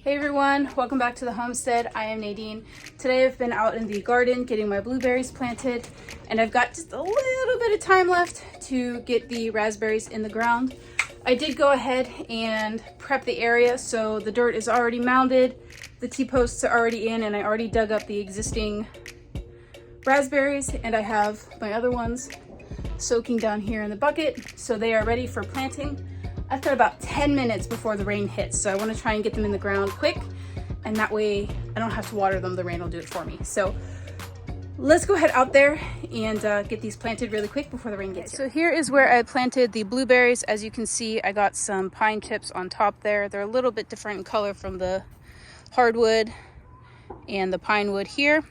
Hey everyone, welcome back to the homestead. I am Nadine. Today I've been out in the garden getting my blueberries planted, and I've got just a little bit of time left to get the raspberries in the ground. I did go ahead and prep the area, so the dirt is already mounded, the T-posts are already in, and I already dug up the existing raspberries, and I have my other ones soaking down here in the bucket, so they are ready for planting. I've got about 10 minutes before the rain hits, so I want to try and get them in the ground quick, and that way I don't have to water them. The rain will do it for me. So let's go ahead out there and get these planted really quick before the rain gets here. So here is where I planted the blueberries. As you can see, I got some pine chips on top there. They're a little bit different in color from the hardwood and the pine wood here.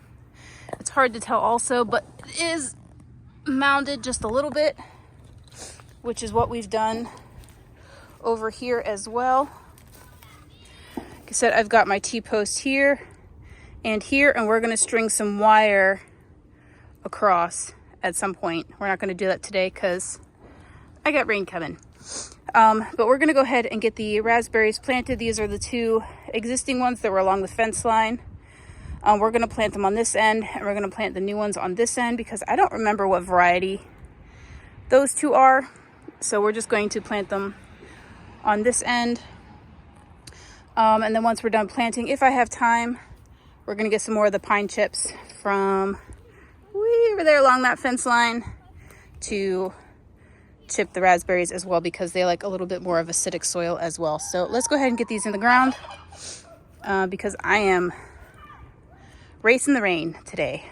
It's hard to tell also, but it is mounded just a little bit, which is what we've done over here as well. Like I said, I've got my T-post here, and we're going to string some wire across at some point. We're not going to do that today because I got rain coming. But we're going to go ahead and get the raspberries planted. These are the two existing ones that were along the fence line. We're going to plant them on this end, and we're going to plant the new ones on this end because I don't remember what variety those two are. So we're just going to plant them on this end, and then once we're done planting, if I have time, we're gonna get some more of the pine chips from way over there along that fence line to chip the raspberries as well, because they like a little bit more of acidic soil as well. So let's go ahead and get these in the ground because I am racing the rain today.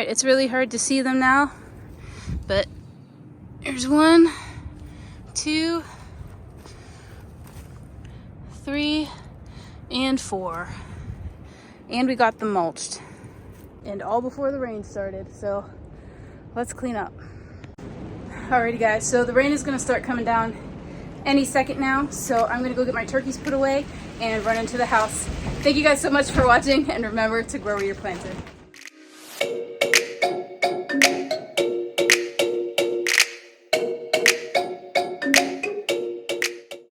It's really hard to see them now, but there's 1, 2, 3, and 4. And we got them mulched. And all before the rain started, so let's clean up. Alrighty guys, so the rain is gonna start coming down any second now, so I'm gonna go get my turkeys put away and run into the house. Thank you guys so much for watching, and remember to grow where you're planted.